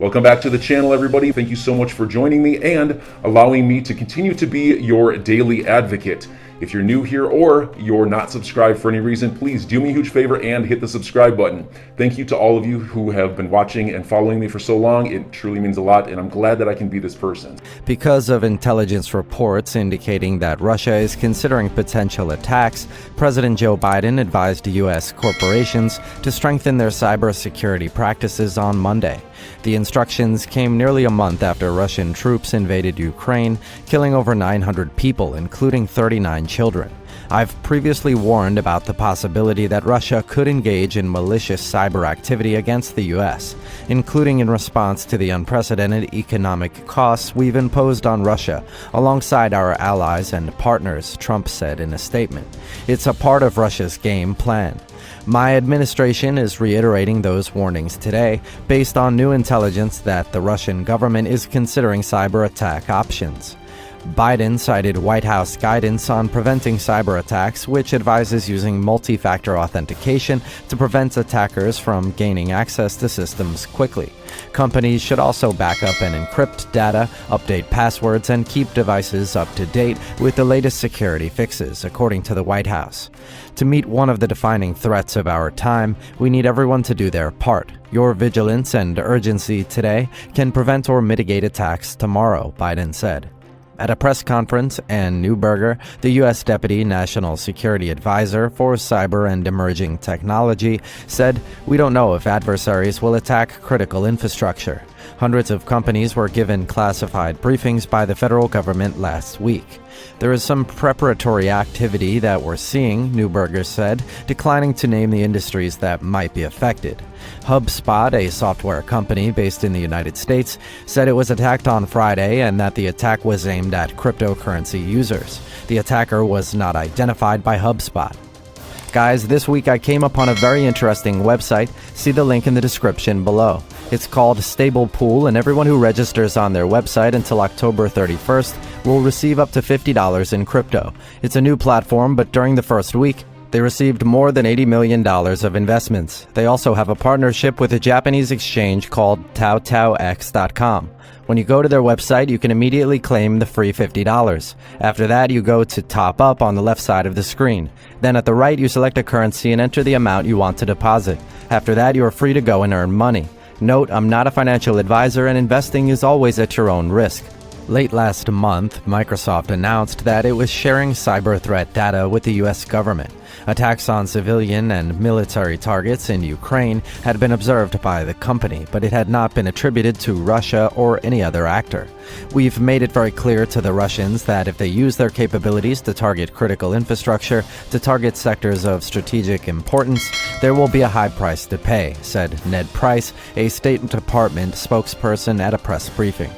Welcome back to the channel, everybody. Thank you so much for joining me and allowing me to continue to be your daily advocate. If you're new here or you're not subscribed for any reason, please do me a huge favor and hit the subscribe button. Thank you to all of you who have been watching and following me for so long. It truly means a lot, and I'm glad that I can be this person. Because of intelligence reports indicating that Russia is considering potential attacks, President Joe Biden advised U.S. corporations to strengthen their cybersecurity practices on Monday. The instructions came nearly a month after Russian troops invaded Ukraine, killing over 900 people, including 39 children. I've previously warned about the possibility that Russia could engage in malicious cyber activity against the U.S., including in response to the unprecedented economic costs we've imposed on Russia, alongside our allies and partners, Trump said in a statement. It's a part of Russia's game plan. My administration is reiterating those warnings today, based on new intelligence that the Russian government is considering cyber attack options. Biden cited White House guidance on preventing cyber attacks, which advises using multi-factor authentication to prevent attackers from gaining access to systems quickly. Companies should also back up and encrypt data, update passwords, and keep devices up to date with the latest security fixes, according to the White House. To meet one of the defining threats of our time, we need everyone to do their part. Your vigilance and urgency today can prevent or mitigate attacks tomorrow, Biden said. At a press conference, Ann Neuberger, the U.S. Deputy National Security Advisor for Cyber and Emerging Technology, said, "We don't know if adversaries will attack critical infrastructure." Hundreds of companies were given classified briefings by the federal government last week. "There is some preparatory activity that we're seeing," Neuberger said, declining to name the industries that might be affected. HubSpot, a software company based in the United States, said it was attacked on Friday and that the attack was aimed at cryptocurrency users. The attacker was not identified by HubSpot. Guys, this week I came upon a very interesting website. See the link in the description below. It's called Stable Pool, and everyone who registers on their website until October 31st will receive up to $50 in crypto. It's a new platform, but during the first week, they received more than $80 million of investments. They also have a partnership with a Japanese exchange called TaoTaoX.com. When you go to their website, you can immediately claim the free $50. After that, you go to Top Up on the left side of the screen. Then at the right, you select a currency and enter the amount you want to deposit. After that, you are free to go and earn money. Note, I'm not a financial advisor, and investing is always at your own risk. Late last month, Microsoft announced that it was sharing cyber threat data with the U.S. government. Attacks on civilian and military targets in Ukraine had been observed by the company, but it had not been attributed to Russia or any other actor. "We've made it very clear to the Russians that if they use their capabilities to target critical infrastructure, to target sectors of strategic importance, there will be a high price to pay," said Ned Price, a State Department spokesperson at a press briefing.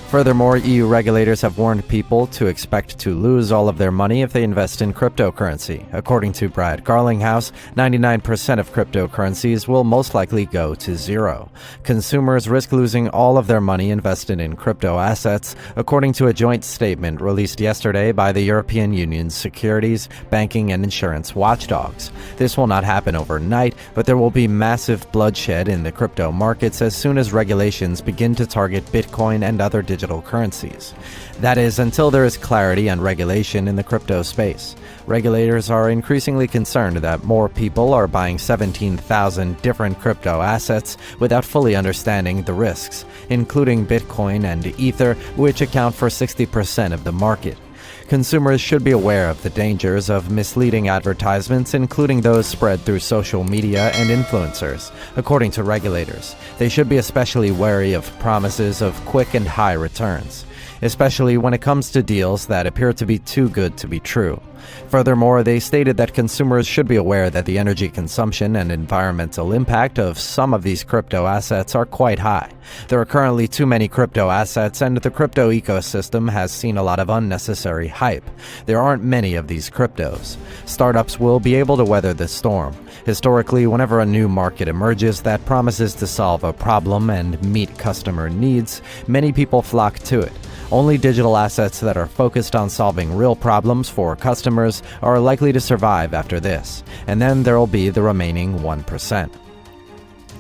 Furthermore, EU regulators have warned people to expect to lose all of their money if they invest in cryptocurrency. According to Brad Garlinghouse, 99% of cryptocurrencies will most likely go to zero. Consumers risk losing all of their money invested in crypto assets, according to a joint statement released yesterday by the European Union's securities, banking, and insurance watchdogs. This will not happen overnight, but there will be massive bloodshed in the crypto markets as soon as regulations begin to target Bitcoin and other digital currencies. That is, until there is clarity and regulation in the crypto space. Regulators are increasingly concerned that more people are buying 17,000 different crypto assets without fully understanding the risks, including Bitcoin and Ether, which account for 60% of the market. Consumers should be aware of the dangers of misleading advertisements, including those spread through social media and influencers. According to regulators, they should be especially wary of promises of quick and high returns, especially when it comes to deals that appear to be too good to be true. Furthermore, they stated that consumers should be aware that the energy consumption and environmental impact of some of these crypto assets are quite high. There are currently too many crypto assets, and the crypto ecosystem has seen a lot of unnecessary hype. There aren't many of these cryptos. Startups will be able to weather the storm. Historically, whenever a new market emerges that promises to solve a problem and meet customer needs, many people flock to it. Only digital assets that are focused on solving real problems for customers are likely to survive after this, and then there will be the remaining 1%.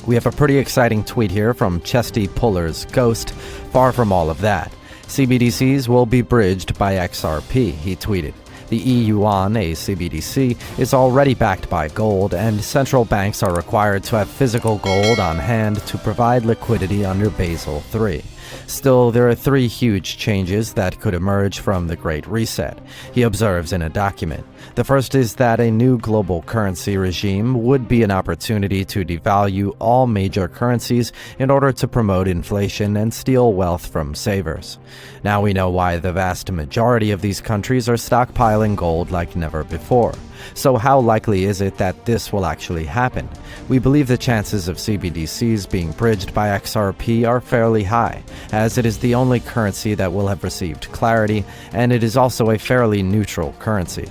We have a pretty exciting tweet here from Chesty Puller's Ghost. Far from all of that. CBDCs will be bridged by XRP, he tweeted. The e-yuan, a CBDC, is already backed by gold, and central banks are required to have physical gold on hand to provide liquidity under Basel III. Still, there are three huge changes that could emerge from the Great Reset, he observes in a document. The first is that a new global currency regime would be an opportunity to devalue all major currencies in order to promote inflation and steal wealth from savers. Now we know why the vast majority of these countries are stockpiling gold like never before. So how likely is it that this will actually happen? We believe the chances of CBDCs being bridged by XRP are fairly high, as it is the only currency that will have received clarity, and it is also a fairly neutral currency.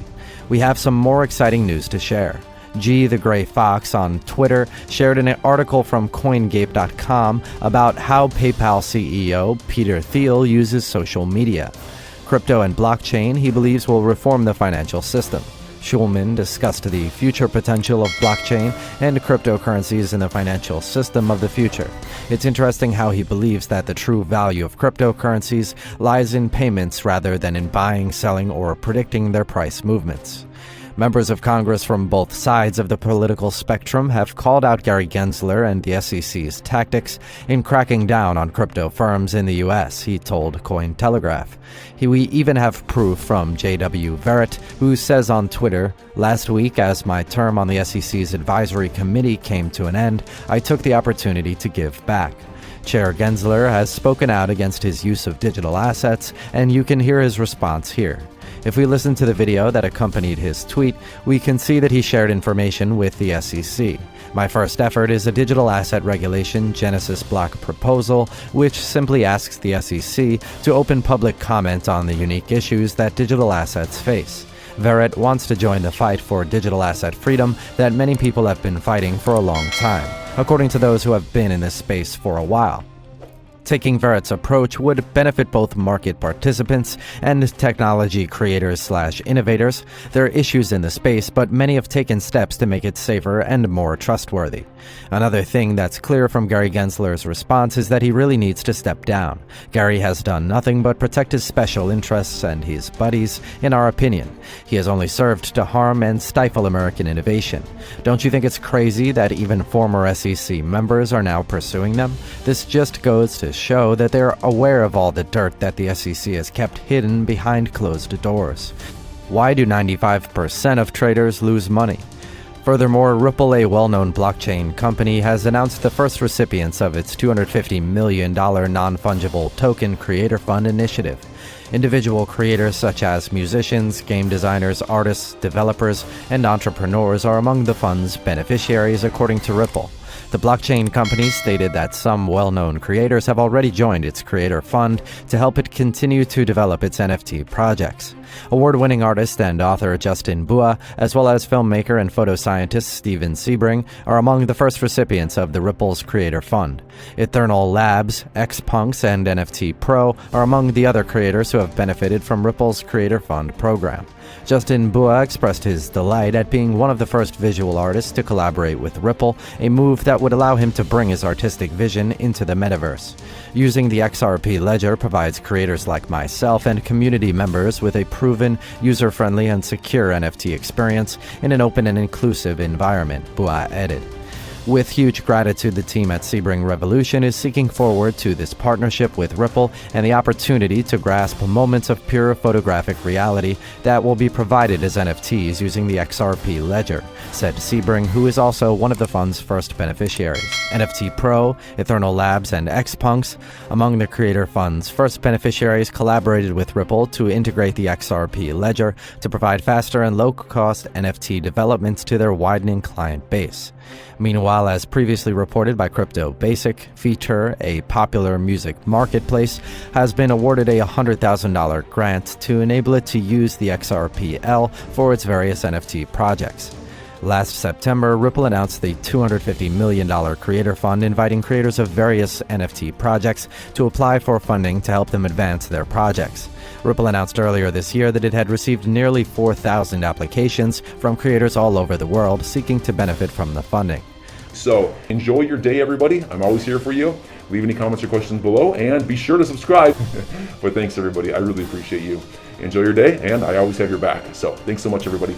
We have some more exciting news to share. G the Gray Fox on Twitter shared an article from CoinGape.com about how PayPal CEO Peter Thiel uses social media. Crypto and blockchain, he believes, will reform the financial system. Schulman discussed the future potential of blockchain and cryptocurrencies in the financial system of the future. It's interesting how he believes that the true value of cryptocurrencies lies in payments rather than in buying, selling, or predicting their price movements. Members of Congress from both sides of the political spectrum have called out Gary Gensler and the SEC's tactics in cracking down on crypto firms in the U.S., he told Cointelegraph. We even have proof from J.W. Verrett, who says on Twitter, "Last week, as my term on the SEC's advisory committee came to an end, I took the opportunity to give back." Chair Gensler has spoken out against his use of digital assets, and you can hear his response here. If we listen to the video that accompanied his tweet, we can see that he shared information with the SEC. My first effort is a digital asset regulation Genesis block proposal, which simply asks the SEC to open public comment on the unique issues that digital assets face. Verrett wants to join the fight for digital asset freedom that many people have been fighting for a long time, according to those who have been in this space for a while. Taking Verrett's approach would benefit both market participants and technology creators/innovators. There are issues in the space, but many have taken steps to make it safer and more trustworthy. Another thing that's clear from Gary Gensler's response is that he really needs to step down. Gary has done nothing but protect his special interests and his buddies, in our opinion. He has only served to harm and stifle American innovation. Don't you think it's crazy that even former SEC members are now pursuing them? This just goes to show that they're aware of all the dirt that the SEC has kept hidden behind closed doors. Why do 95% of traders lose money? Furthermore, Ripple, a well-known blockchain company, has announced the first recipients of its $250 million non-fungible token creator fund initiative. Individual creators such as musicians, game designers, artists, developers, and entrepreneurs are among the fund's beneficiaries, according to Ripple. The blockchain company stated that some well-known creators have already joined its creator fund to help it continue to develop its NFT projects. Award-winning artist and author Justin Bua, as well as filmmaker and photoscientist Steven Sebring, are among the first recipients of the Ripple's Creator Fund. Eternal Labs, Xpunks, and NFT Pro are among the other creators who have benefited from Ripple's Creator Fund program. Justin Bua expressed his delight at being one of the first visual artists to collaborate with Ripple, a move that would allow him to bring his artistic vision into the metaverse. Using the XRP Ledger provides creators like myself and community members with a proven, user-friendly, and secure NFT experience in an open and inclusive environment, Bua added. With huge gratitude, the team at Sebring Revolution is seeking forward to this partnership with Ripple and the opportunity to grasp moments of pure photographic reality that will be provided as NFTs using the XRP Ledger, said Sebring, who is also one of the fund's first beneficiaries. NFT Pro, Eternal Labs, and Xpunks, among the Creator Fund's first beneficiaries, collaborated with Ripple to integrate the XRP Ledger to provide faster and low-cost NFT developments to their widening client base. Meanwhile, as previously reported by Crypto Basic, Feature, a popular music marketplace, has been awarded a $100,000 grant to enable it to use the XRPL for its various NFT projects. Last September, Ripple announced the $250 million Creator Fund, inviting creators of various NFT projects to apply for funding to help them advance their projects. Ripple announced earlier this year that it had received nearly 4,000 applications from creators all over the world seeking to benefit from the funding. So enjoy your day, everybody. I'm always here for you. Leave any comments or questions below, and be sure to subscribe. But thanks, everybody. I really appreciate you. Enjoy your day, and I always have your back. So thanks so much, everybody.